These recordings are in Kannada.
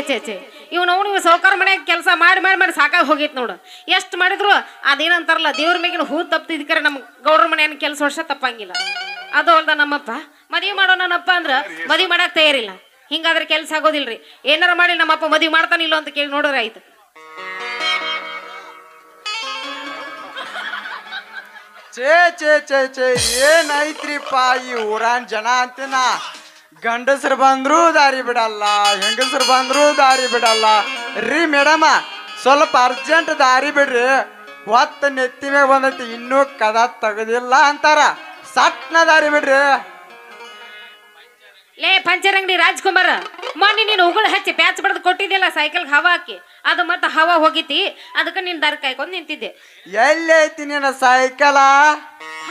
ಛೇ ಛೇ ಇವ್ ಸೌಕರ್ ಮನ್ಯಾಗ ಕೆಲಸ ಮಾಡಿ ಮಾಡಿ ಮಾಡಿ ಸಾಕಾಗಿ ಹೋಗೈತಿ ನೋಡು. ಎಷ್ಟು ಮಾಡಿದ್ರು ಅದೇನಂತಾರಲ್ಲ ದೇವ್ರ ಮೇಗಿನ ಹೂ ತಪ್ತಿದ್ಕರೆ ನಮ್ಮ ಗೌಡ್ರ ಮನೆಯನ್ನ ಕೆಲಸ ವರ್ಷ ತಪ್ಪಂಗಿಲ್ಲ. ಅದು ಅಲ್ದ ನಮ್ಮಪ್ಪ ಮದುವೆ ಮಾಡೋಣಪ್ಪ ಅಂದ್ರ ಮದುವೆ ಮಾಡಕ್ ತಯಾರಿಲ್ಲ. ಹಿಂಗಾದ್ರೆ ಕೆಲಸ ಆಗೋದಿಲ್ರಿ. ಏನಾರ ಮಾಡಿ ನಮ್ಮಪ್ಪ ಮದುವೆ ಮಾಡ್ತಾನಿಲ್ಲ ಅಂತ ಕೇಳಿ ನೋಡ್ರಿ ಆಯ್ತು. ಛೇ ಛೇ ಛೇ ಛೇ ಏನೈತ್ರಿಪ್ಪ ಈ ಊರಾನ್ ಜನ ಅಂತಿನ. ಗಂಡಸರು ಬಂದ್ರು ದಾರಿ ಬಿಡಲ್ಲ, ಹೆಂಗಸರು ಬಂದ್ರು ದಾರಿ ಬಿಡಲ್ಲ. ರೀ ಮೇಡಮ ಸ್ವಲ್ಪ ಅರ್ಜೆಂಟ್ ದಾರಿ ಬಿಡ್ರಿ, ಹೊತ್ತ ನೆತ್ತಿ ಮ್ಯಾಗ ಬಂದೈತಿ ಇನ್ನೂ ಕದ ತೆಗದಿಲ್ಲ ಅಂತಾರ. ಸಟ್ನ ದಾರಿ ಬಿಡ್ರಿ. ಲೇ ಪಂಚರ್ ಅಂಗಡಿ ರಾಜ್ಕುಮಾರ್, ಮೊನ್ನೆ ನೀನು ಉಗುಳು ಹಚ್ಚಿ ಪ್ಯಾಚ್ ಬಡ್ದು ಕೊಟ್ಟಿದ್ದಿಲ್ಲ ಸೈಕಲ್ಗೆ ಹವಾ ಹಾಕಿ, ಅದು ಮತ್ತೆ ಹವಾ ಹೋಗಿತಿ, ಅದಕ್ಕೆ ನೀನ್ ದಾರಿ ಕಾಯ್ಕೊಂಡು ನಿಂತಿದ್ದೆ. ಎಲ್ಲಿ ಐತಿ ನಿನ್ನ ಸೈಕಲ?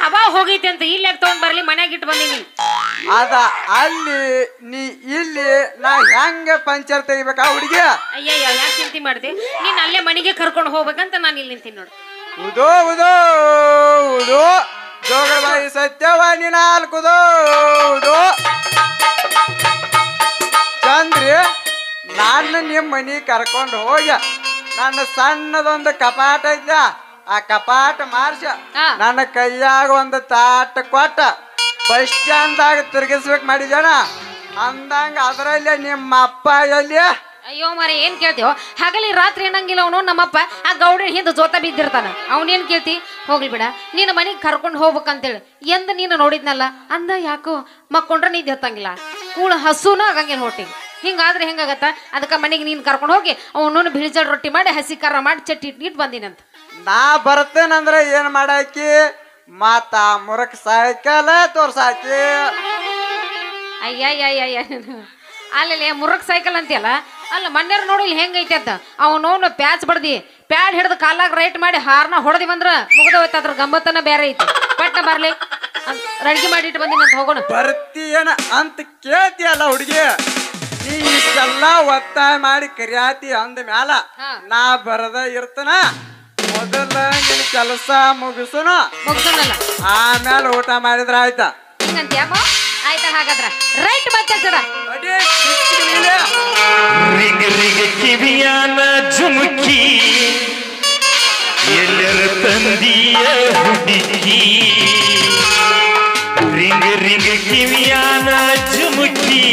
ಹವಾ ಹೋಗೈತಿ ಅಂತ ಇಲ್ಲಿ ತಗೊಂಡ್ ಬರ್ಲಿ ಮನ್ಯಾಗ ಇಟ್ಟು ಬಂದೀನಿ. ಅದ ಅಲ್ಲಿ ನೀ ಇಲ್ಲಿ ನಾ ಹೆಂಗ ಪಂಚರ್ ತೆಗಿಬೇಕಾ ಹುಡುಗಿ? ಅಯ್ಯಯ್ಯ ಯಾಕೆ ಚಿಂತೆ ಮಾಡ್ದೆ? ನೀನ್ ಅಲ್ಲೇ ಮನೆಗೆ ಕರ್ಕೊಂಡು ಹೋಗ್ಬೇಕಂತ ನಾನು ಇಲ್ಲಿ ನಿಂತೀನಿ ನೋಡು. ಉದೋ ಉದೋ ಉದೋ ಜೋಗಬಾಯಿ ಸತ್ಯವಾಣಿ ನಾಲ್ಕುದೋ ಉದೋ ಚಂದ್ರಿ. ನಾನು ನಿಮ್ಮ ಮನೆ ಕರ್ಕೊಂಡು ಹೋಗ್ಯ, ನನ್ನ ಸಣ್ಣದೊಂದು ಕಪಾಟ ಐತ, ಆ ಕಪಾಟ ಮಾರ್ಸ ನನ್ನ ಕೈಯಾಗ ಒಂದು ತಾಟ ಕೊಟ್ಟ ಬಸ್ ಸ್ಟ್ಯಾಂಡ್ದಾಗ ತಿರುಗಿಸ್ಬೇಕು ಮಾಡಿದ್ಯಾನ ಅಂದಂಗ. ಅದರಲ್ಲೇ ನಿಮ್ಮ ಅಪ್ಪ ಎಲ್ಲಿ? ಅಯ್ಯೋ ಮಾರ ಏನ್ ಕೇಳ್ತೀವೋ, ಹಗಲಿ ರಾತ್ರಿ ಏನಂಗಿಲ್ಲ ಅವನು. ನಮ್ಮಪ್ಪ ಆ ಗೌಡನ ಹಿಂದೆ ಜೋತ ಬಿದ್ದಿರ್ತಾನ, ಅವನೇನ್ ಕೇಳ್ತಿ? ಹೋಗ್ಲಿ ಬಿಡ, ನೀನು ಮನೆಗೆ ಕರ್ಕೊಂಡು ಹೋಗ್ಬೇಕಂತೇಳಿ ಎಂದ ನೀನು ನೋಡಿದ್ನಲ್ಲ ಅಂದ. ಯಾಕೋ ಮಕ್ಕೊಂಡ್ರೆ ನಿದ್ದೆ ಹತ್ತಂಗಿಲ್ಲ, ಕೂಳ ಹಸುನ ಆಗಂಗಿಲ್ಲ ಹೊಟ್ಟಿಗೆ. ಹಿಂಗಾದ್ರೆ ಹೆಂಗಾಗತ್ತ? ಅದಕ್ಕೆ ಮನೆಗೆ ನೀನು ಕರ್ಕೊಂಡು ಹೋಗಿ ಅವನು ಬಿಳಿಜಾಡ್ ರೊಟ್ಟಿ ಮಾಡಿ ಹಸಿ ಖಾರ ಮಾಡಿ ಚಟ್ಟಿ ಇಟ್ಟು ಬಂದಿನಂತ. ನಾ ಬರ್ತೇನಂದ್ರೆ ಏನ್ ಮಾಡಾಕಿ? ಮಾತ ಮುರಕ್ ಸೈಕಲ್ ತೋರ್ಸಾಕಿ. ಅಯ್ಯಯ್ಯಯ್ಯ ಅಲ್ಲೇ ಮುರಕ್ ಸೈಕಲ್ ಅಂತೀಯಲ್ಲ, ಅಲ್ಲ ಮನ್ಯಾರ ನೋಡಿ ಇಲ್ಲಿ ಹೆಂಗೈತೆ ಅಂತ. ಅವನವನು ಪ್ಯಾಚ್ ಬಡ್ದಿ ಪ್ಯಾಡ್ ಹಿಡ್ದು ಕಾಲಾಗ ರೈಟ್ ಮಾಡಿ ಹಾರ್ನ ಹೊಡೆದಿ ಬಂದ್ರ ಮುಗ್ದ ಹೋಯ್ತು. ಅದ್ರ ಗಮ್ಮತ್ತನ ಬೇರೆ ಐತಿ. ಪಟ್ನ ಬರ್ಲಿ ಅಡ್ಗೆ ಮಾಡಿಟ್ಟು ಬಂದಿನಂತ, ಹೋಗೋಣ. ಬರ್ತೀಯನ ಅಂತ ಕೇಳ್ತಿಯಲ್ಲ ಹುಡುಗಿ, ನೀ ಇಷ್ಟೆಲ್ಲ ಒತ್ತಾಯ ಮಾಡಿ ಕರಿಯಾತಿ ಅಂದ ಮ್ಯಾಲ ನಾ ಬರದ ಇರ್ತನ. ಮೊದಲ ನಿನ್ ಕೆಲಸ ಮುಗಿಸುನು, ಮುಗಿಸೋಣಲ್ಲ ಆಮೇಲೆ ಊಟ ಮಾಡಿದ್ರ ಆಯ್ತಾ? ಹಿಂಗಂತ್ಯಾಮ ಆಯ್ತಾ? ಹಾಗಾದ್ರ ರೈಟ್ ಮತ್ತೆ ರಿಂಗ್ ರಿಂಗ್ ಕಿವಿಯಾನ ಜುಮುಕಿ ಎಲ್ಲರ ತಂದಿಯ ಹುಡುಗಿ. ರಿಂಗ್ ರಿಂಗ್ ಕಿವಿಯಾನ ಜುಮುಕಿ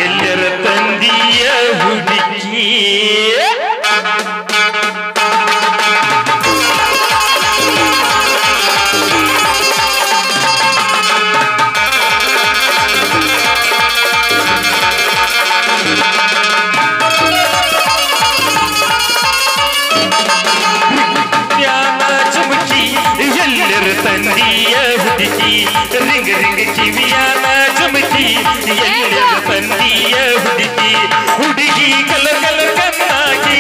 ಎಲ್ಲರ ತಂದಿಯ ಹುಡುಗಿ. ತಂದಿಯ ಹುಡುಗಿ ರಿಂಗ್ ರಿಂಗ್ ಕಿವಿಯಾನ ಜುಮುಕಿ ಎಲ್ಲರ ತಂದಿಯ ಹುಡುಗಿ. ಹುಡುಗಿ ಕಲರ್ ಕಲರ್ ಕಣ್ಣಾಗಿ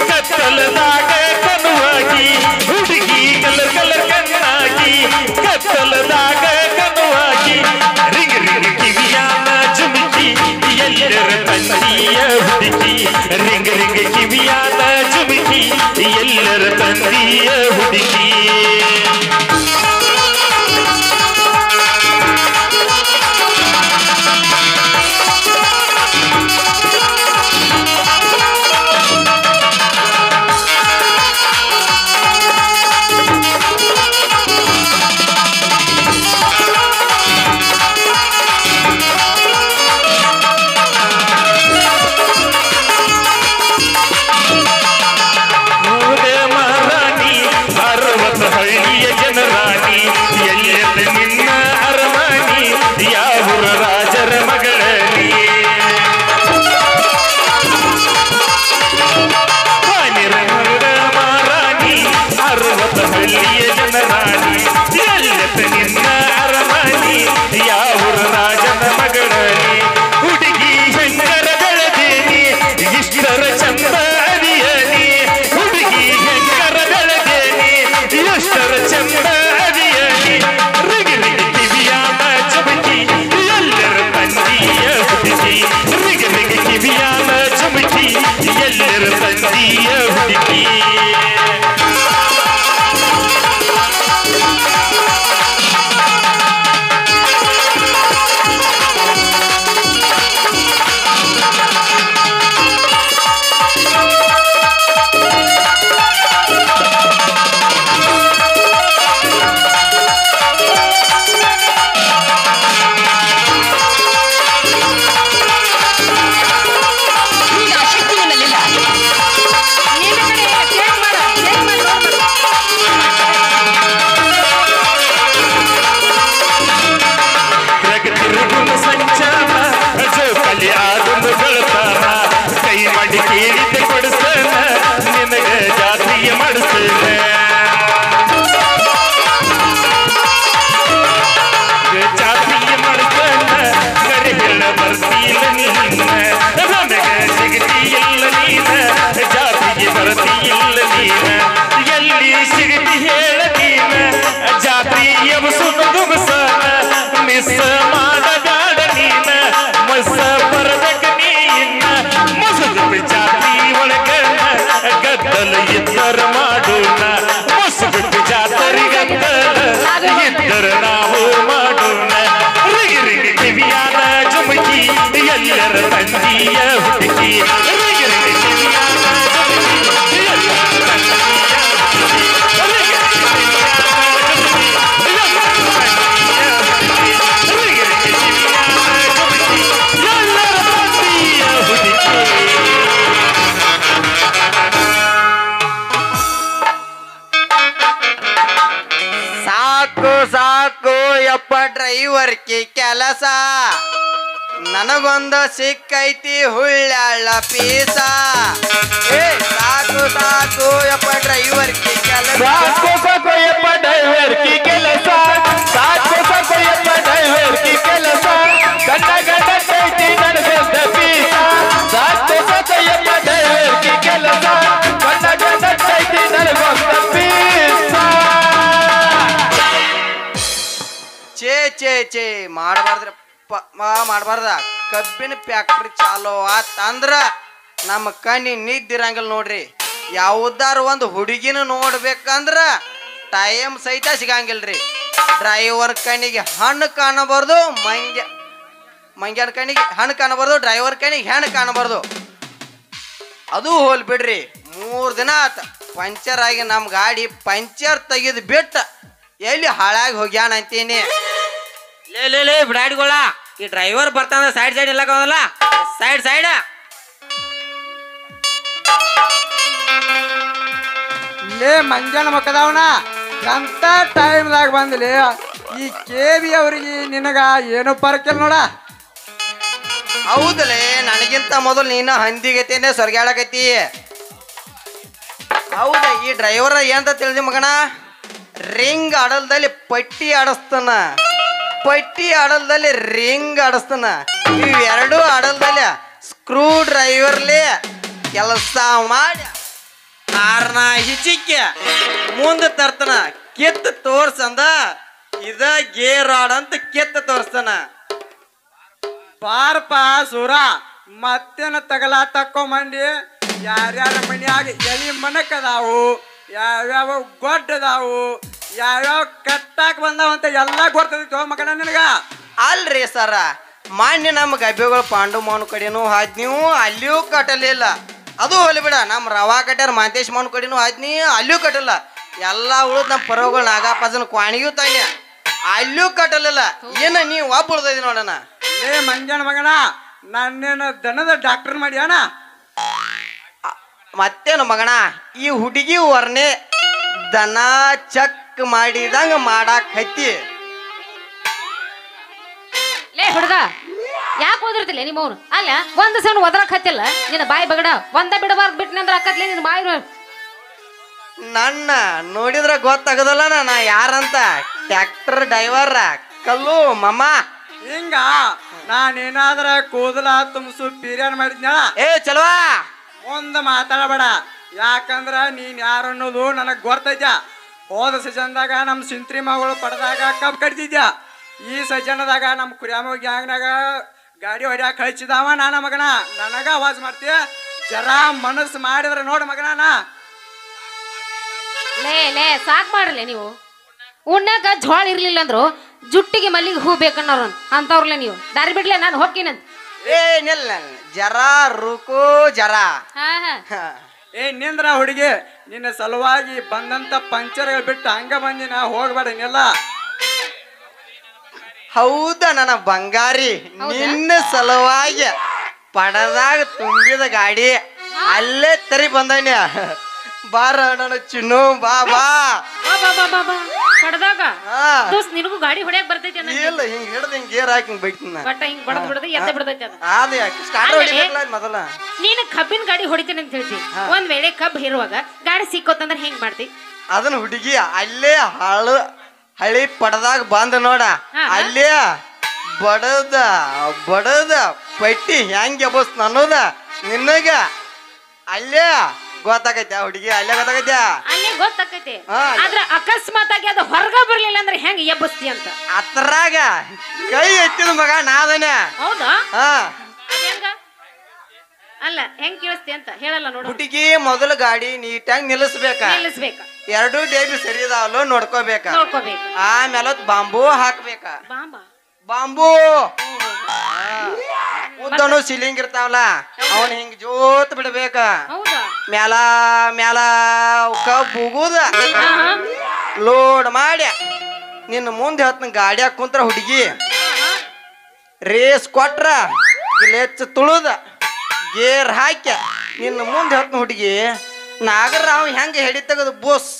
ಕತ್ತಲದಾಗ ಕನುವಾಗಿ, ಹುಡುಗಿ ಕಲರ್ ಕಲರ್ ಕಣ್ಣಾಗಿ ಕತ್ತಲದಾಗ ಕನುವಾಗಿ. ರಿಂಗ್ ರಿಂಗ್ ಕಿವಿಯಾನ ಜುಮುಕಿ ಎಲ್ಲರ ತಂದಿಯ ಹುಡುಗಿ. ರಿಂಗ್ ರಿಂಗ್ ಕಿವಿಯಾನ ಜುಮುಕಿ ಎಲ್ಲರ ತಂದಿಯ ಹುಡುಗಿ. ಹಳ್ಳಿಯ ಜನ ತಂದಿಯ ಹುಡುಗಿ ರಿಂಗ್ ರಿಂಗ್ ಕಿವಿಯಾನ ಜುಮ್ಕಿ ಎಲ್ಲರ ತಂದಿಯ ಹುಡುಗಿ ರಿಂಗ್ ರಿಂಗ್ ಕಿವಿಯಾನ ಜುಮ್ಕಿ ಎಲ್ಲರ ತಂದಿಯ ಹುಡುಗಿ ಸಾಕು ಸಾಕು ಯಪ್ಪ ಡ್ರೈವರ್ಕಿ ಕೆಲಸ ನನಗೊಂದು ಸಿಕ್ಕೈತಿ ಹುಳ್ಳಾಳ ಪೀಸ ಏ ಸಾಕು ಸಾಕು ಯಪ್ಪ ಡ್ರೈವರ್ಕಿ ಕೆಲಸ ಸಾಕು ಸಾಕು ಯಪ್ಪ ಡ್ರೈವರ್ ಕಿ ಕೆಲಸ ಸಾಕು ಸಾಕು ಯಪ್ಪ ಡ್ರೈವರ್ ಕಿ ಕೆಲಸ ಗಂಡ ಗಂಡ ಕೈತಿ ನನಗೊಂದ ಪೀಸ ಸಾಕು ಸಾಕು ಯಪ್ಪ ಡ್ರೈವರ್ ಕಿ ಕೆಲಸ ಗಂಡ ಗಂಡ ಕೈತಿ ನನಗೊಂದ ಪೀಸ ಚೇ ಮಾಡಬಾರ್ದ್ರ ಮಾಡಬಾರ್ದ ಕಬ್ಬಿನ ಫ್ಯಾಕ್ಟ್ರಿ ಚಾಲೋ ಆತಂದ್ರ ನಮ್ಮ ಕಣ್ಣಿ ನಿದ್ದಿರಂಗಿಲ್ಲ ನೋಡ್ರಿ ಯಾವುದಾರ ಒಂದು ಹುಡುಗಿನ ನೋಡ್ಬೇಕಂದ್ರ ಟೈಮ್ ಸಹಿತ ಸಿಗಂಗಿಲ್ರಿ ಡ್ರೈವರ್ ಕಣ್ಣಿಗೆ ಹಣ್ಣು ಕಾಣಬಾರ್ದು ಮಂಗ್ಯಾನ ಕಣ್ಣಿಗೆ ಹಣ್ಣು ಕಾಣಬಾರ್ದು ಡ್ರೈವರ್ ಕಣ್ಣಿಗೆ ಹೆಣ್ಣು ಕಾಣಬಾರ್ದು ಅದು ಹೋಲ್ ಬಿಡ್ರಿ 3 ದಿನ ಆತ ಪಂಚರ್ ಆಗಿ ನಮ್ಮ ಗಾಡಿ ಪಂಚರ್ ತೆಗೆದು ಬಿಟ್ಟು ಎಲ್ಲಿ ಹಾಳಾಗಿ ಹೋಗ್ಯಾನ ಅಂತೀನಿ ಲೇ ಬಿಡಾಡಿಗಳ ಈ ಡ್ರೈವರ್ ಬರ್ತಾನ ಸೈಡ್ ಇಲ್ಲಕಲ್ಲ ಸೈಡ್ ಲೇ ಮಂಜಾನ ಮಕ್ಕದವನ ಎಂತ ಟೈಮ್ದಾಗ ಬಂದ್ಲಿ ಈ KV ಅವ್ರಿಗೆ ನಿನಗ ಏನು ಪರಕಿಲ್ಲ ನೋಡ ಹೌದಲೇ ನನಗಿಂತ ಮೊದಲು ನೀನು ಹಂದಿಗೈತೇನೆ ಸೊರ್ಗ್ಯಾಡಕೈತಿ ಹೌದ ಈ ಡ್ರೈವರ್ ಏನಂತ ತಿಳಿದಿ ಮಗನ ರಿಂಗ್ ಆಡಲ್ದಲ್ಲಿ ಪಟ್ಟಿ ಆಡಿಸ್ತಾನ ಪಟ್ಟಿ ಆಡಲ್ದಲ್ಲಿ ರಿಂಗ್ ಆಡಿಸ್ತಾನ ಇವೆರಡೂ ಆಡಲ್ದಲ್ಲಿ ಸ್ಕ್ರೂ ಡ್ರೈವರ್ಲಿ ಕೆಲಸ ಮಾಡಿ ಕಾರ್ನ ಹಿಚಿಕ್ಕೆ ಮುಂದೆ ತರ್ತಾನ ಕಿತ್ತು ತೋರ್ಸಂದ ಇದ ಗೇರ್ ಆಡ್ ಅಂತ ಕಿತ್ತು ತೋರ್ಸ್ತಾನ ಪಾರ್ಪ ಸುರ ಮತ್ತೇನ ತಗಲ ತಕ್ಕೊಂಬಂಡಿ ಯಾರ್ಯಾರ ಮನ್ಯಾಗ ಎಲಿ ಮನಕದಾವು ಯಾವ್ಯಾವ ಗೊಡ್ಡದಾವು ಯಾವ್ಯಾವ ಕಟ್ಟಾಕ್ ಬಂದಾವಂತ ಎಲ್ಲ ಗೊತ್ತೈತಿ ಮಗನ ನಿನಗ ಅಲ್ರಿ ಸರ ಮಾನ್ಯ ನಮ್ಮ ಗಬ್ಬಿಗಳು ಪಾಂಡು ಮಾವನ ಕಡೆನೂ ಹಾದ್ನೀವು ಅಲ್ಲಿಯೂ ಕಟ್ಟಲಿಲ್ಲ ಅದು ಹೋಲಿ ಬಿಡ ನಮ್ಮ ರವಾ ಕಟ್ಯಾರ ಮಾಂತೇಶ್ ಮಾವನ ಕಡೆನೂ ಹಾದ್ನಿ ಅಲ್ಲಿಯೂ ಕಟ್ಟಲ್ಲ ಎಲ್ಲ ಉಳಿದ್ ನಮ್ಮ ಪರವಗಳು ನಾಗಪ್ಪಜನ ಕ್ವಾಣಿಗೂ ತಾನೆ ಅಲ್ಲಿಯೂ ಕಟ್ಟಲಿಲ್ಲ ಏನ ನೀವು ಒಬ್ಬ ಉಳ್ದೈತಿ ನೋಡೋಣ ಏ ಮಂಜಾನ ಮಗನ ನನ್ನೇನು ದನದ ಡಾಕ್ಟರ್ ಮಾಡ್ಯಾನ ಮತ್ತೇನು ಮಗನ ಈ ಹುಡುಗಿ ವರ್ಣೆ ದನ ಚೆಕ್ ಮಾಡಿದಂಗ ಮಾಡಾಕ್ ಹತ್ತಿ ಲೇ ಹುಡುಗ ಯಾಕೆ ಓದಿರ್ತಿಲ್ಲ ನಿಮ್ಮವ್ನು ಅಲ್ಲ ಒಂದು ಸಣ್ಣ ಒದರಕ್ ಹತ್ತಿಲ್ಲ ನಿನ್ನ ಬಾಯಿ ಬಗಡ ಒಂದ ಬಿಡಬಾರ್ದು ಬಿಟ್ನಂದ್ರ ಅಕ್ಕತ್ಲೆ ನಿನ್ನ ಬಾಯಿ ನನ್ನ ನೋಡಿದ್ರ ಗೊತ್ತಾಗದಲ್ಲ ನಾ ಯಾರಂತ ಟ್ರ್ಯಾಕ್ಟರ್ ಡ್ರೈವರ್ ಕಲ್ಲು ಮಮ್ಮ ಹಿಂಗ ನಾನೇನಾದ್ರ ಕೂದಲ ತುಂಬಸು ಪಿರಿಯನ್ ಮಾಡಿದ್ನ ಏ ಚಲವಾ ಮುಂದೆ ಮಾತಾಡಬೇಡ ಯಾಕಂದ್ರ ನೀನ್ ಯಾರು ಅನ್ನೋದು ನನಗ್ ಗೊತ್ತೈತ ಹೋದ ಸೀಸನ್ದಾಗ ನಮ್ಮ ಸಿಂತ್ರಿ ಮಗಳು ಪಡೆದಾಗ ಕಬ್ಬು ಕಡ್ತಿದ್ಯ ಈ ಸಜ್ಜನದಾಗ ನಮ್ಮ ಕುರಿಯಾಮ ಗ್ಯಾಂಗ್ನಾಗ ಗಾಡಿ ಹೊಡ್ಯಾಕ ಕಳಿಸಿದವ ನಾನ ಮಗನ ನನಗ ಆವಾಜ್ ಮಾಡ್ತೀಯ ಜರ ಮನಸ್ಸು ಮಾಡಿದ್ರೆ ನೋಡು ಮಗನ ಲೇ ಸಾಕ್ ಮಾಡ್ರಲೆ ನೀವು ಉಣ್ಣಾಕ ಜ್ವಾಳ ಇರ್ಲಿಲ್ಲ ಅಂದ್ರು ಜುಟ್ಟಿಗೆ ಮಲ್ಲಿಗೆ ಹೂ ಬೇಕನ್ನೋರು ಅಂತವ್ರಲ್ಲ ನೀವು ದಾರಿ ಬಿಡ್ಲೆ ನಾನು ಹೋಗ್ತೀನಂತ ಏನಿಲ್ಲ ಜರ ರುಕು ಜರ ಏ ನಿಂದ್ರ ಹುಡುಗಿ ನಿನ್ನ ಸಲುವಾಗಿ ಬಂದಂತ ಪಂಚರ್ಗಳು ಬಿಟ್ಟು ಹಂಗ ಬಂದಿನ ಹೋಗ್ಬೇಡ ಇನ್ನೆಲ್ಲ ಹೌದ ನನ್ನ ಬಂಗಾರಿ ನಿನ್ನ ಸಲುವಾಗಿ ಪಡದಾಗ ತುಂಬಿದ ಗಾಡಿ ಅಲ್ಲೇ ತರಿ ಬಂದನ್ಯ ಬಾರ ನನ್ನ ಚಿನ್ನು ಬಾ ಬಾ ಕಡದಾಗ ನಿನಗೂ ಗಾಡಿ ಹೊಡ್ಯಾಕ ಬರ್ತೈತಿ ಇಲ್ಲ ಹಿಂಗ್ ಹಿಡ್ದು ಹಿಂಗ್ ಗೇರ್ ಹಾಕಿ ಹಿಂಗ್ ಬೈತೀನಿ ಬಟ್ ಹಿಂಗ್ ಬಡದ್ ಬಿಡದ ಎದ್ದ ಬಿಡತೈತಿ ಅದು ಅದ ಯಾಕೆ ಸ್ಟಾರ್ಟ್ ಹೊಡಿಬೇಕಲ್ಲ ಮೊದಲ ನೀನು ಕಬ್ಬಿನ ಗಾಡಿ ಹೊಡಿತೀನಿ ಅಂತ ಹೇಳ್ತಿ ಒಂದ್ ವೇಳೆ ಕಬ್ಬು ಹೇರುವಾಗ ಗಾಡಿ ಸಿಕ್ಕೋತಂದ್ರ ಹೆಂಗ್ ಮಾಡ್ತಿ ಅದನ್ನ ಹುಡುಗಿ ಅಲ್ಲೇ ಹಳಿ ಪಡದಾಗ ಬಂದ ನೋಡ ಅಲ್ಲೇ ಬಡದ ಪಟ್ಟಿ ಹೆಂಗ್ ಎಬಸ್ ಅನ್ನೋದ ನಿನ್ನಗ ಅಲ್ಲೇ ಗೊತ್ತಾಗೈತೆ ಹುಡುಗಿ ಅಲ್ಲೇ ಗೊತ್ತಾಗೈತೆ ಅಲ್ಲೇ ಗೊತ್ತಾಕೈತಿ ಆದ್ರ ಅಕಸ್ಮಾತ್ ಆಗಿ ಅದು ಹೊರಗ ಬರ್ಲಿಲ್ಲ ಅಂದ್ರೆ ಹೆಂಗ್ ಎಬ್ಬಸ್ತಿ ಅಂತ ಅತ್ರಾಗ ಕೈ ಎತ್ತಿದ ಮಗ ನಾದನೆ ಹೌದಾ ಹೆಂಗ ಅಲ್ಲ ಹೆಂಗ್ ಕೇಳಿಸ್ತಿ ಅಂತ ಹೇಳಲ್ಲ ನೋಡು ಹುಡುಗಿ ಮೊದಲು ಗಾಡಿ ನೀಟಾಗಿ ನಿಲ್ಲಿಸ್ಬೇಕ ಎರಡು ಡೇಬಿ ಸರಿ ಇದಾವಲ್ಲೋ ನೋಡ್ಕೋಬೇಕ ಆಮೇಲೆ ಬಾಂಬು ಹಾಕ್ಬೇಕ ಬಾಂಬು ಉದ್ದನು ಸಿಲಿಂಗ್ ಇರ್ತಾವಲ್ಲ ಅವನ್ ಹಿಂಗ್ ಜೋತ್ ಬಿಡ್ಬೇಕ ಹೌದಾ ಮ್ಯಾಲ ಮ್ಯಾಲ ಕಬ್ಬುಗುದ ಲೋಡ್ ಮಾಡಿ ನಿನ್ನ ಮುಂದೆ ಹತ್ನ ಗಾಡಿಯಾಗ ಕುಂತ್ರ ಹುಡುಗಿ ರೇಸ್ ಕೊಟ್ರ ಲೆಚ್ಚ ತುಳುದ ಗೇರ್ ಹಾಕ್ಯ ನಿನ್ನ ಮುಂದೆ ಹತ್ನ ಹುಡುಗಿ ನಾಗರಾವ್ ಹೆಂಗ ಹೆಡಿ ತೆಗದು ಬೋಸ್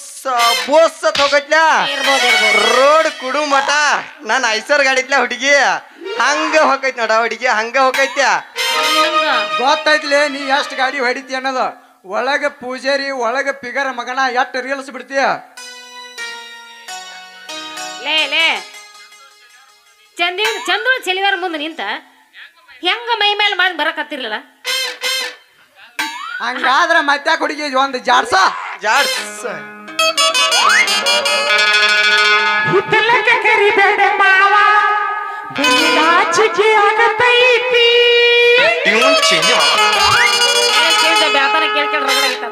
ಬೋಸ್ ಹೋಗತ್ಲ ರೋಡ್ ಕುಡು ಮಠ ನಾನು ಐಸರ್ ಗಾಡಿತ್ಲ ಹುಡುಗಿ ಹಂಗ ಹೋಗೈತಿ ನೋಡ ಹುಡುಗಿ ಹಂಗ ಹೋಗೈತ್ಯ ಗೊತ್ತೈತ್ಲೆ ನೀ ಎಷ್ಟು ಗಾಡಿ ಹೊಡಿತಿ ಅನ್ನೋದು ಒಳಗ ಪೂಜಾರಿ ಒಳಗ ಪಿಗರ ಮಗನ ಎಷ್ಟ್ ರೀಲ್ಸ್ ಬಿಡ್ತೀಯ ಲೇ ಲೇ ಚಂದ್ರ ಚೆಲಿವಾರ ಮುಂದೆ ನಿಂತ ಹೆಂಗ ಮೈ ಮೇಲೆ ಮಾಡಿ ಬರಕತ್ತಿರ್ಲಿಲ್ಲ ಹಂಗಾದ್ರ ಮತ್ತೆ ಹುಡುಗಿ ಒಂದು ಜಾಡ್ಸ ಕರಿಬೇಡ ಮಾವ ನಾಚಿಕೆ ಆಗತೈತಿ ಬ್ಯಾತನ ಕೇಳ್ಕೊಂಡು ರಗಡಾಗಿತ್ತ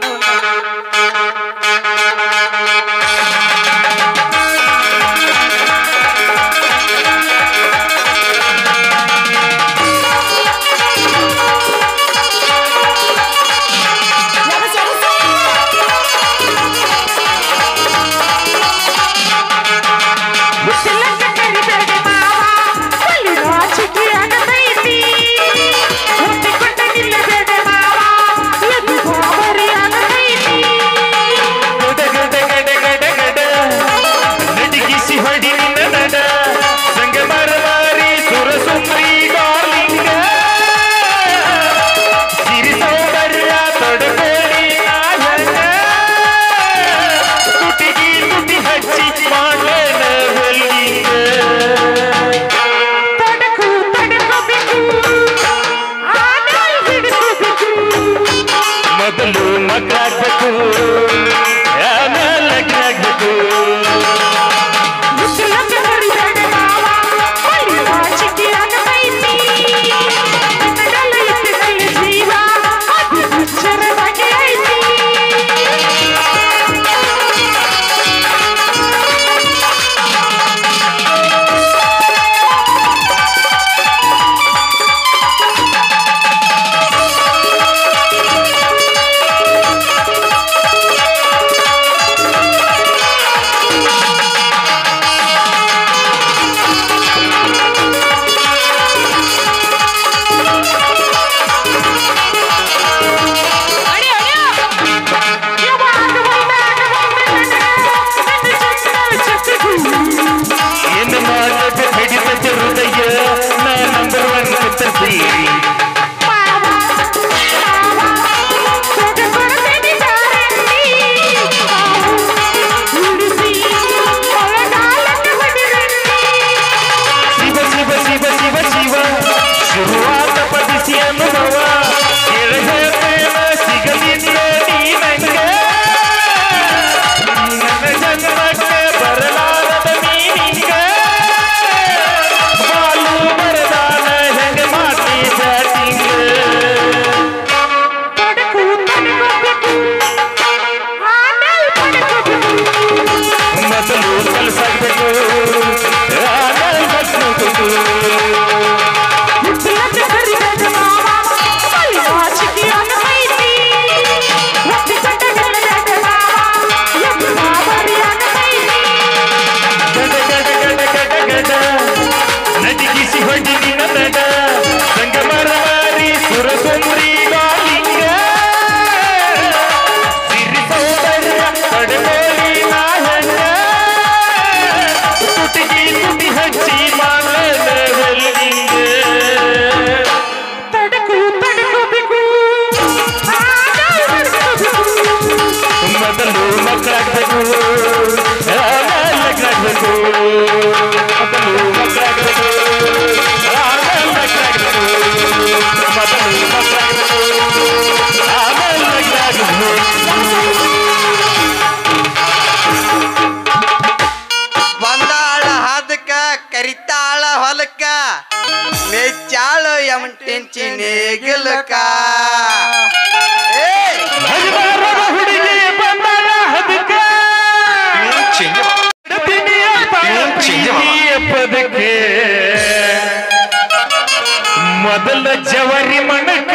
ಮೊದಲು ಜವರಿ ಮಣಕ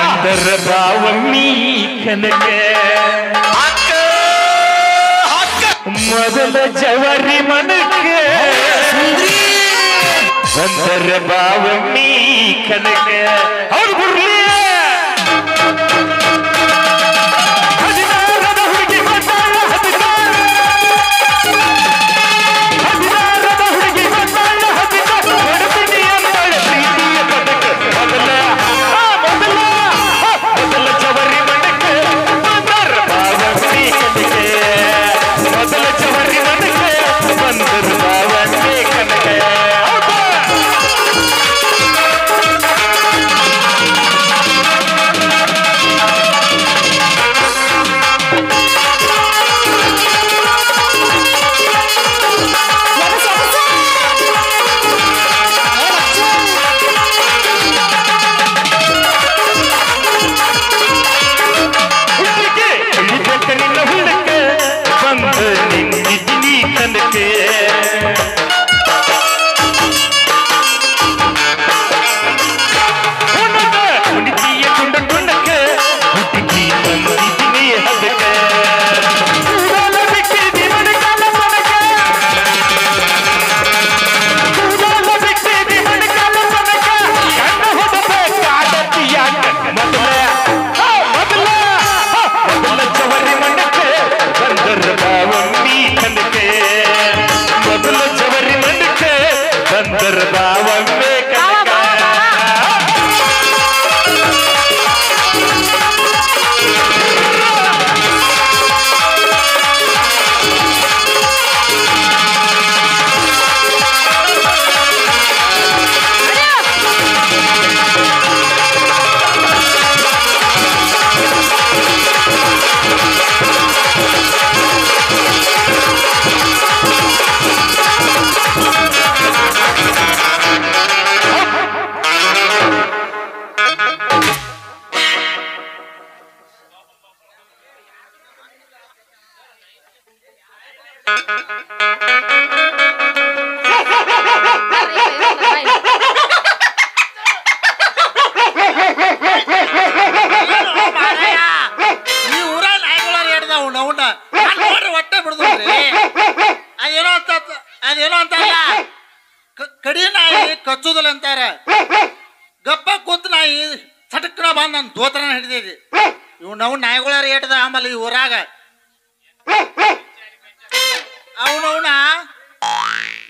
ಅಂದರ ಬಾವಮ್ಮಿ ಕನಕ ಮೊದಲ ಜವರಿ ಮಣಕ ಅಂದರ ಬಾವಮ್ಮಿ ಕನಕ ಅವ್ರು ಬರ್ಲಿ ಅದೇನೋ ಅಂತಾರಲ್ಲ ಕಡಿ ನಾಯಿ ಕಚ್ಚುದಲ್ಲ ಅಂತಾರ. ಗಪ್ಪ ಕೂತ್ ನಾಯಿ ಸಟಕ್ನ ಬಂದ್ ನನ್ನ ದೋತ್ರನ ಹಿಡಿದಿದ್ದಿ. ಇವ್ ನಾವು ನಾಯಿಗಳಾರ ಏಟದ ಆಮೇಲೆ ಈ ಊರಾಗ ಅವನವನ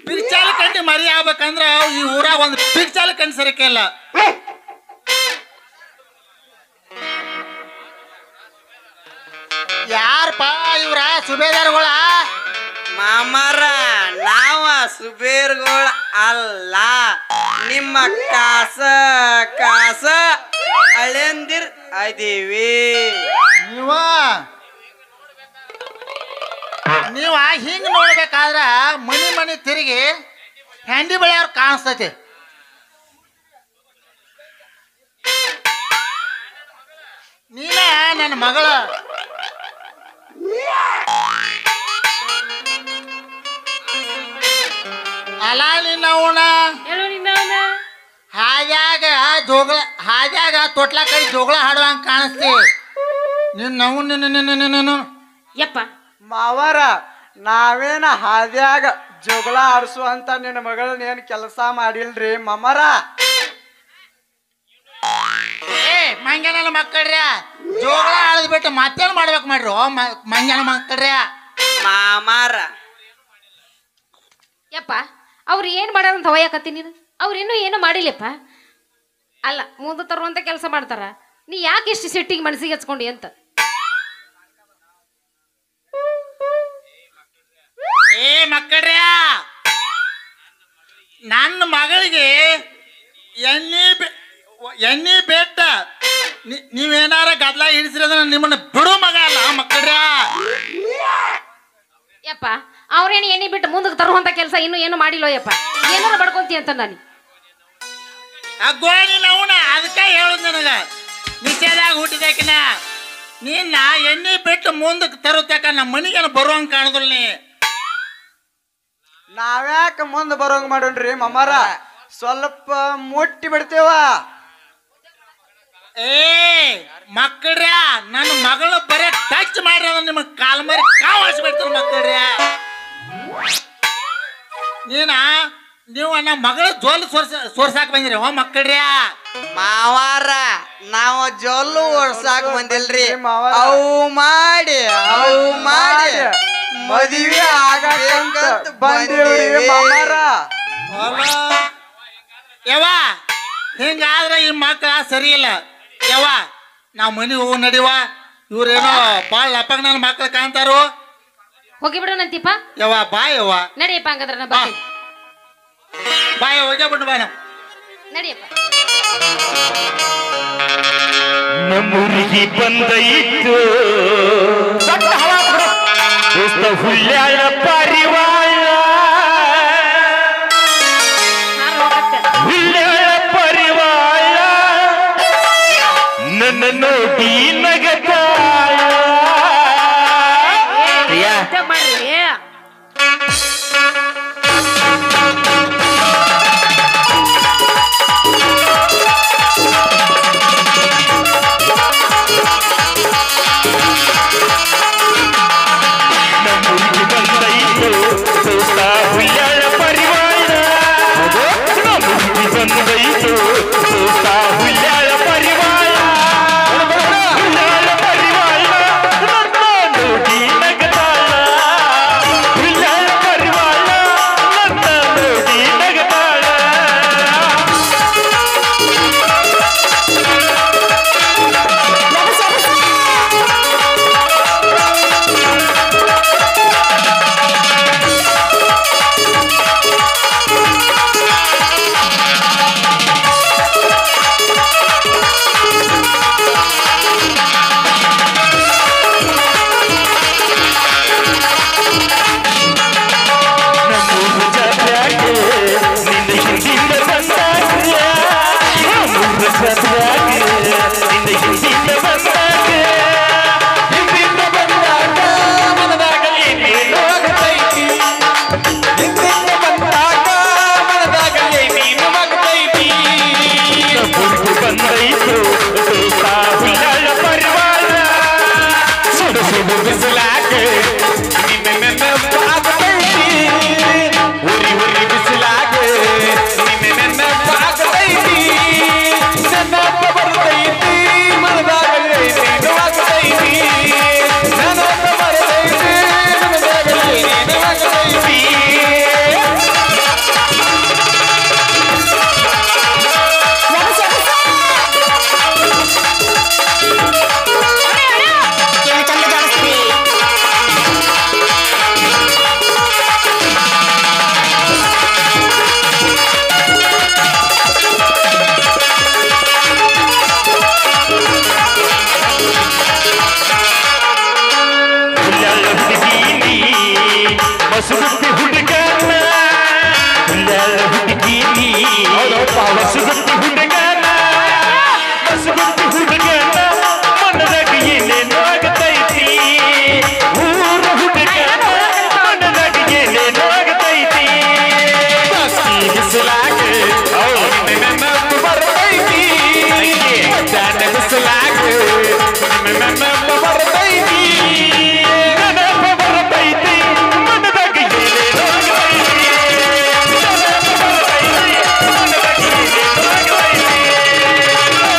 ಪಿರ್ಚಾಲ ಕಂಡಿ ಮರಿ ಆಗ್ಬೇಕಂದ್ರ ಈ ಊರಾಗ ಒಂದು ಪಿರ್ಚಾಲ ಕಂಡು ಸರಿಕೆಲ್ಲ. ಯಾರಪ್ಪ ಇವ್ರ ಸುಬೇದಾರ್ಗಳ? ಮಾಮಾರ ನಾವ ಸುಬೇರ್ಗಳ ಅಲ್ಲ, ನಿಮ್ಮ ಕಾಸ ಕಾಸ ಅಳೆಂದಿರ್ ಅದೀವಿ. ನೀವ ಹಿಂಗ್ ನೋಡ್ಬೇಕಾದ್ರ ಮನಿ ಮನಿ ತಿರುಗಿ ಹ್ಯಾಂಡಿ ಬೆಳೆಯವ್ರ ಕಾಣಿಸ್ತೈತಿ. ನೀನ ನನ್ನ ಮಗಳ ಅಲ್ಲ ನಿನ್ನವನ ಹಾದ್ಯಾಗ ತೊಟ್ಲ ಕೈ ಜೋಗಳ ಹಾಡುವಂಗ ಕಾಣಿಸ್ತೀವಿ. ನಿನ್ನ ಯಪ್ಪ ಮಾವರ ನಾವೇನ ಹಾದ್ಯಾಗ ಜೋಗಳ ಆಡ್ಸುವಂತ ನಿನ್ನ ಮಗಳನ್ನ ಏನ್ ಕೆಲಸ ಮಾಡಿಲ್ರಿ ಮಾಮರ. ಮಂಗ್ಯಾನ ಮಕ್ಕಳ್ರ ಜೋಗಳ ಆಡದ್ ಬಿಟ್ಟು ಮತ್ತೇನ್ ಮಾಡ್ಬೇಕು ಮಾಡ್ರು ಮಂಗ್ಯಾನ ಮಕ್ಕಳ್ರ. ಮಾಮಾರ ಯಪ್ಪ ಅವ್ರು ಏನ್ ಮಾಡ್ಯಾರಂತ ಹೊಯ್ಯಕತ್ತಿ ನೀನು? ಅವ್ರು ಇನ್ನೂ ಏನು ಮಾಡಿಲ್ಲಪ್ಪ. ಅಲ್ಲ ಮುಂದೆ ತರುವಂತ ಕೆಲಸ ಮಾಡ್ತಾರ, ನೀ ಯಾಕೆ ಇಷ್ಟು ಸಿಟ್ಟಿಗೆ ಮನಸ್ಸಿಗೆ ಹಚ್ಕೊಂಡಿ ಅಂತ. ಮಕ್ಕಳ್ರ ನನ್ನ ಮಗಳಿಗೆ ಎಣ್ಣೆ ಬೆಟ್ಟ ನೀವೇನಾರ ಗದ್ಲ ಹಿಡಿಸಿರ ನಿಮ್ಮನ್ನ ಬಿಡು ಮಗ ಅಲ್ಲ ಮಕ್ಕಳ್ರ. ಯಪ್ಪ ಅವ್ರೇನು ಎಣ್ಣೆ ಬಿಟ್ಟು ಮುಂದಕ್ಕೆ ತರುವಂತ ಕೆಲಸ ಇನ್ನೂ ಏನು ಮಾಡಿಲ್ಲೋ ಯಪ್ಪ. ಏನಾರ ಬಡ್ಕೊಂತಿ ಅಂತ ನಾನು ಗೋಣಿ ನವನ ಅದಕ್ಕೆ ಹೇಳುದು ನನಗ ನಿಷೇಧಾಗ ಹುಟ್ಟಿದಕಿನ ನಿನ್ನ ಎಣ್ಣೆ ಬಿಟ್ಟು ಮುಂದಕ್ಕೆ ತರುತ್ತಾಕ ನಮ್ಮ ಮನಿಗೇನು ಬರುವಂಗ ಕಾಣುದಿಲ್ಲ. ನೀ ನಾವ್ಯಾಕ ಮುಂದೆ ಬರೋಂಗ್ ಮಾಡೋಣ್ರಿ ಮಾಮಾರ? ಸ್ವಲ್ಪ ಮುಟ್ಟಿ ಬಿಡ್ತೇವ. ಏ ಮಕ್ಕಳ್ರ ನನ್ನ ಮಗಳು ಬರೇ ಟಚ್ ಮಾಡ್ರಿ ಅದ ನಿಮ್ಮ ಕಾಲ್ ಮರಿ ಕಾವಾಡ್ಸ್ಬಿಡ್ತಾರ ಮಕ್ಕಳ್ರ. ನೀವು ನಮ್ಮ ಮಗಳ ಜೋಲ್ ಸೋರ್ಸಾಕ್ ಬಂದಿರಿ ಮಕ್ಕಳ್ರ. ಮಾವಾರ ನಾವು ಜೊಲ್ಲು ಓಡ್ಸಾಕ್ ಬಂದಿಲ್ರಿ. ಅವು ಮಾಡಿ ಮದುವೆ ಆಗಂತ ಬಂದಿವ್ರಿ ಮಾವಾರ. ಯವ್ವ ಹಿಂಗಾದ್ರೆ ಈ ಮಕ್ಕಳ ಸರಿ ಇಲ್ಲ ಯವ್ವ. ನಾವು ಮನೆ ಹೋಗಿ ನಡಿವ. ಇವ್ರೇನೋ ಬಾಳ ಲಪಂಗ ನನ್ನ ಮಕ್ಳು ಕಾಣ್ತಾರೋ. ಹೋಗಿ ಬಿಡೋಣಂತೀಪ. ಯವ್ವ ಬಾ ಯವ್ವ. ನಡಿಯಪ್ಪ ಹಂಗಂದ್ರ ನಾ ಬರ್ತೀನಿ. ಬಾಯ್ ಹೋಗ್ಯ ಬಿಟ್ಟು ಬಾ ನಾವು. ನಡಿಯಪ್ಪ. ನಮ್ಮೂರಿಗೆ ಬಂದೈತು ದೋಸ್ತ ಹುಲ್ಯಾಳ ಪರಿವಾಳ, ಹುಲ್ಯಾಳ ಪರಿವಾಳ ನನ್ನ ನೋಡಿ ನಗತಾಳ. ನಮ್ಮೂರಿಗೆ ಬಂದೈತು ದೋಸ್ತ ಹುಲ್ಯಾಳ ಪರಿವಾಳ, ನಮ್ಮೂರಿಗೆ ಬಂದೈತು ದೋಸ್ತ ಹುಲ್ಯಾಳ ಪರಿವಾಳ, ಹುಲ್ಯಾಳ ಪರಿವಾಳ ನನ್ನ ನೋಡಿ ನಗತಾಳ, ಹುಲ್ಯಾಳ ಪರಿವಾಳ ನನ್ನ ನೋಡಿ ನಗತಾಳ. ನಮ್ಮೂರ ಜಾತ್ರ್ಯಾಗೆ ನಿನ್ನ ಹಿಂದಿಂದ ಬಂದಾಗ, ನಮ್ಮೂರ ಜಾತ್ರ್ಯಾಗೆ ನಿನ್ನ ಹಿಂದಿಂದ ಬಂದಾಗ, ಹಿಂದಿಂದ ಬಂದಾಗ ಮನದಾಗ ಏನೇನೋ ಆಗತೈತಿ, ಹಿಂದಿಂದ ಬಂದಾಗ ಮನದಾಗ ಏನೇನೋ ಆಗತೈತಿ. ನಮ್ಮೂರಿಗೆ ಬಂದೈತು ದೋಸ್ತ ಹುಲ್ಯಾಳ ಪರಿವಾಳ, ಸುಡು ಸುಡು ಬಿಸಿಲಾಗ ನಿನ್ನ ನೆನಪಾಗತೈತಿ, ಉರಿ ಉರಿ ಬಿಸಿಲಾಗ ನಿನ್ನ ನೆನಪಾಗತೈತಿ, ನೆನಪ ಬರ್ತೈತಿ ಮನದಾಗ ಏನೇನೋ ಆಗತೈತಿ, ನೆನಪ ಬರ್ತೈತಿ ಮನದಾಗ ಏನೇನೋ ಆಗತೈತಿ. ಹುಲ್ಯಾಳ ಹುಡುಗೀನಿ ಮಸುಗುತ್ತಿ ಹುಡುಗನ, ಹುಲ್ಯಾಳ ಹುಡುಗೀನಿ ಮಸುಗುತ್ತಿ ಹುಡುಗನ, ಮಸುಗುತ್ತಿ ಹುಡುಗನ ಮನದಾಗ ಏನೇನೋ ಆಗತೈತಿ, ಊರ ಹುಡುಗನ ಮನದಾಗ ಏನೇನೋ ಆಗತೈತಿ. ಬಸ್ತಿ ಬಿಸಿಲಾಗ ನಿನ್ನ ನೆನಪು ಬರ್ತೈತಿ, ಮಧ್ಯಾಹ್ನ ಬಿಸಿಲಾಗ ನಿನ್ನ ನೆನಪು ಬರ್ತೈತಿ, ನೆನಪು ಬರ್ತೈತಿ ಮನದಾಗ ಏನೇನೋ ಆಗತೈತಿ, ನೆನಪು ಬರ್ತೈತಿ ಮನದಾಗ ಏನೇನೋ ಆಗತೈತಿ,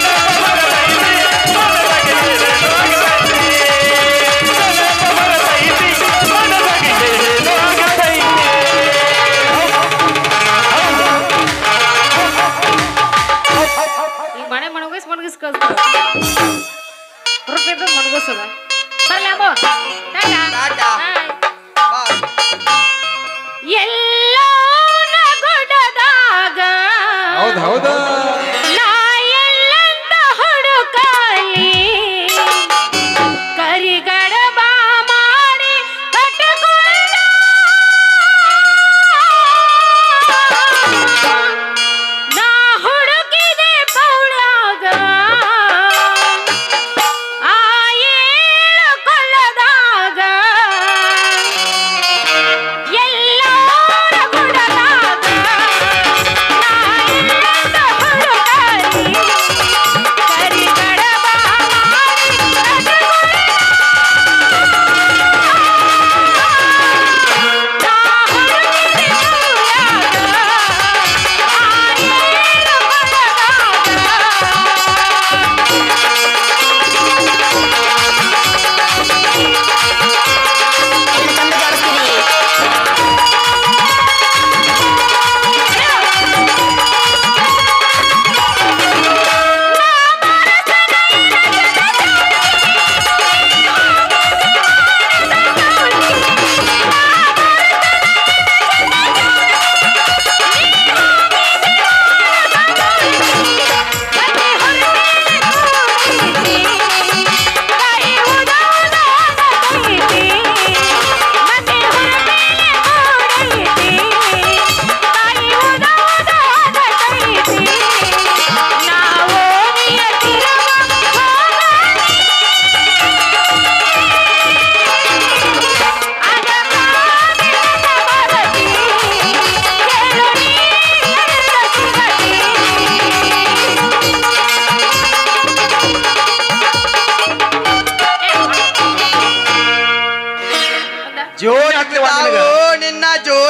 ನೆನಪು ಬರ್ತೈತಿ ಮನದಾಗ ಏನೇನೋ ಆಗತೈತಿ, ನೆನಪು ಬರ್ತೈತಿ ಮನದಾಗ ಏನೇನೋ ಆಗತೈತಿ. ಈಗ ಮನೆ ಮಣಗಿಸ್ ಕಳ್ಸ್ತಾರ. ರೂಪಾಯಿ ಮಣಗಿಸಲ್ಲ. ಬರ್ಲ ಅಮ್ಮೋ. ಟಾಟಾ. ಹಾಯ್. ಎಲ್ಲೋ ನಗುಡದಾಗ ಹೌದಾ ನಾ ಎಲ್ಲಂತ ಹುಡುಕಾಲಿ, ಕರಿಗಡಬ ಮಾಡಿ ಕಟ್ಟಿಕೊಂಡ ನಾ ಹುಡುಕಿದೆ ಪೌಳ್ಯಾಗ, ಆ ಏಳು ಕೊಳ್ಳದಾಗ ಎಲ್ಲೋರ ಗುಡದಾಗ ನಾ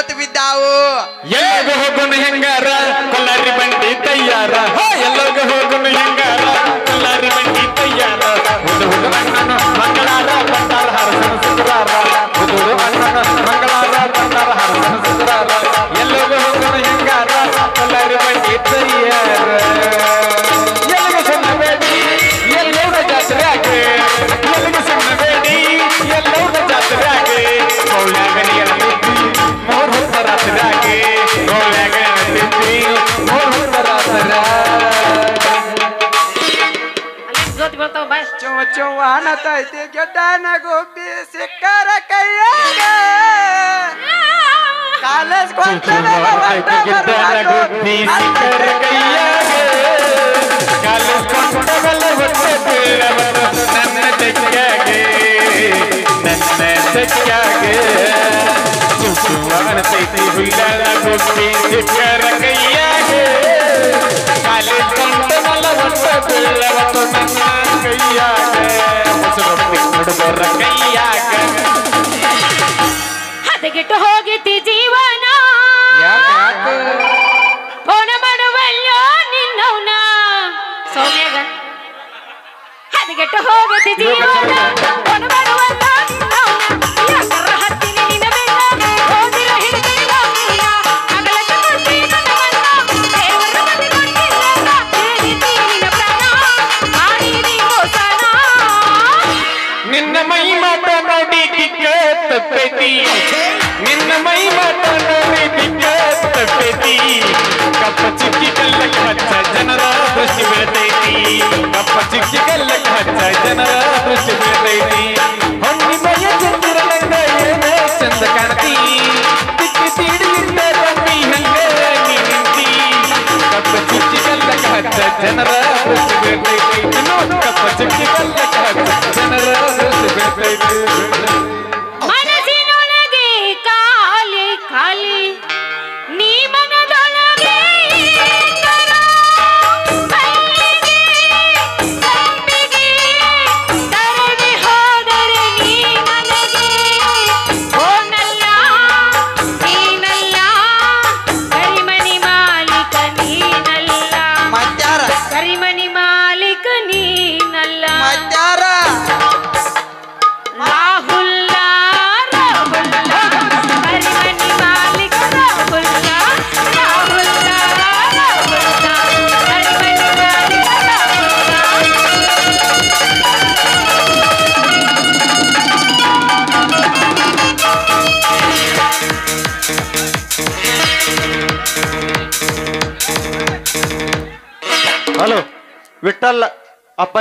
ಸೋತು ಬಿದ್ದಾವು. ಎಲ್ಲಗ ಹೋಗುನು ಹೆಂಗಾರ ಕೊಲ್ಲಾರಿ ಬಂಡಿ ತಯ್ಯಾರ ಎಲ್ಲಗ ಹೋಗುನು ಹೆಂಗಾರ ಕೊಲ್ಲಾರಿ ಬಂಡಿ ತಯ್ಯಾರ ಹುದು ಹುದು ಅಣ್ಣನ ಮಂಗಳಾರ ಬಂದಾರ ಹರಸನ ಸುಂದರಾರ ಹುದು ಹುದು ಅಣ್ಣನ ಮಂಗಳಾರ ಬಂದಾರ ಹರಸನ ಸುಂದರಾರ ಎಲ್ಲಗ ಹೋಗುನು ಹೆಂಗಾರ ಕೊಲ್ಲಾರಿ ಬಂಡಿ ತಯ್ಯಾರ ಎಲ್ಲಗ ಸಣ್ಣಬೇಡಿ ಎಲ್ಲೋಡ ಜಾತ್ರೆಯಾಗೆ ಎಲ್ಲಗ ಸಣ್ಣಬೇಡಿ ಎಲ್ಲೋಡ ಜಾತ್ರೆಯಾಗೆ ಮೌಲ್ಯಾಗನಿ ಎಳ್ತಿದ್ದಿ ಮೋರ್ ಹೊತ್ತ ರಾತ್ರಿಯಾಗೆ ಮೌಲ್ಯಾಗನಿ ಎಳ್ತಿದ್ದಿ ಮೋರ್ ಹೊತ್ತ ರಾತ್ರಿ ಅಲ್ಲಿ ಜೋತಿ ಬರ್ತಾವ ಬಾಯ್. ಚುವ ಚುವ ಅನ್ನತೈತಿ ಗೆಡ್ಡನ ಗುಬ್ಬಿ ಸಿಕ್ಕರ ಕೈಯಾಗ ಕಾಲೇಜ್ ಗುಬ್ಬಿ ಸಿಕ್ಕರ ಕೈಯಾಗೆ ಕಾಲೇಜ್ ಕೊಂಡವಲ್ಲ ಹೊಟ್ಟೆ ಬೀಳವನು ನನ್ನ ತೆಕ್ಕಾಗೆ ನನ್ನ ತೆಕ್ಕಾಗೆ ಸುಸುವನತೈತಿ ಹುಯ್ಯಾಳ ಗುಬ್ಬಿ ಸಿಕ್ಕರ ಕೈಯಾಗೆ ಕಾಲೇಜ್ ಕೊಂಡವಲ್ಲ ಹೊಟ್ಟೆ ಬೀಳವನು ನನ್ನ ಕೈಯಾಗೆ ಹೊಸರೊಬ್ಬಿ ಹುಡುಗರ ಕೈಯಾಗ ಹದಗೆಟ್ಟು ಹೋಗಿತಿ ಜೀವನ ಫೋನ ಮಾಡುವಲ್ಲ ನಿನ್ನವನ ಸೌಮ್ಯಾಗ ಹದಗೆಟ್ಟು ಹೋಗಿತಿ ಜೀವನ ಫೋನ ಮಾಡುವಲ್ಲ ನಿನ್ನವನ ಯಾಕರ ಹತ್ತಿನಿ ನಿನ್ನ ಬೆನ್ನ ಹೋದಿರ ಹಿಡಿದಿಲ್ಲ ನೀನ ಅಗಲಕ್ಕೆ ಕೊಡ್ತಿ ನನ್ನ ಮನ್ನ ದೇವರ ಮನೆ ಕೊಡ್ತಿಲ್ಲ ಹೇಳಿದಿ ನಿನ್ನ ಪ್ರಾಣ ಮಾಡಿದಿ ಮೋಸನ ನಿನ್ನ ಮೈ ಮಾಟ ನೋಡಿ ಕಿಕ್ಕ ತಪ್ಪೈತಿ ನಿನ್ನ ಮೈ ಮಾಟ ನೋಡಿ ಕಿಕ್ಕ ತಪ್ಪೈತಿ ಕಪ್ಪ ಚಿಕ್ಕಿ ಕಲ್ಲಕ್ಕೆ ಹಚ್ಚ ಜನರ ದೃಷ್ಟಿ ಬೀಳ್ತೈತಿ ಕಪ್ಪ ಚಿಕ್ಕಿ ಕಲ್ಲಕ್ಕೆ ಹಚ್ಚ ಜನರ ದೃಷ್ಟಿ ಬೀಳ್ತೈತಿ ಹೊನ್ನಿ ಮೈಯ ಚಂದಿರನಂಗ ಏನೇ ಚಂದ ಕಾಣ್ತಿ ತಿಕ್ಕಿ ತೀಡಿಯಿಂದ ರಮ್ಮಿ ಹಂಗ ನೀ ನಿಂತಿ ಕಪ್ಪ ಚಿಕ್ಕಿ ಕಲ್ಲಕ್ಕೆ ಹಚ್ಚ ಜನರ ದೃಷ್ಟಿ ಬೀಳ್ತೈತಿ ಕಪ್ಪ ಚಿಕ್ಕಿ ಕಲ್ಲಕ್ಕೆ ಹಚ್ಚ ಜನರ ದೃಷ್ಟಿ ಬೀಳ್ತೈತಿ ಮನಸ್ಸಿನೊಳಗೆ ಖಾಲಿ ಖಾಲಿ ನೀ ಮನದೊಳಗೆ ತರ ಮಲ್ಲಿಗೆ ಸಂಪಿಗೆ ತರದೆ ಹೋದರೆ ನೀ ನನಗೆ ಓನಲ್ಲ ನೀನಲ್ಲ ಕರಿಮಣಿ ಮಾಲೀಕ ನೀನಲ್ಲ ಮತ್ಯಾರ ಕರಿಮಣಿ ಮಾಲೀಕ ನೀನಲ್ಲ ಮತ್ಯಾರ ರಾಹುಲ್ಲ ರಾಹುಲ್ಲ ಕರಿಮಣಿ ಮಾಲೀಕ ರಾಹುಲ್ಲ ರಾಹುಲ್ಲ ರಾಹುಲ್ಲ ಕರಿಮಣಿ ಮಾಲೀಕ ಹಲೋ ವಿಠಲ್ ಅಪ್ಪ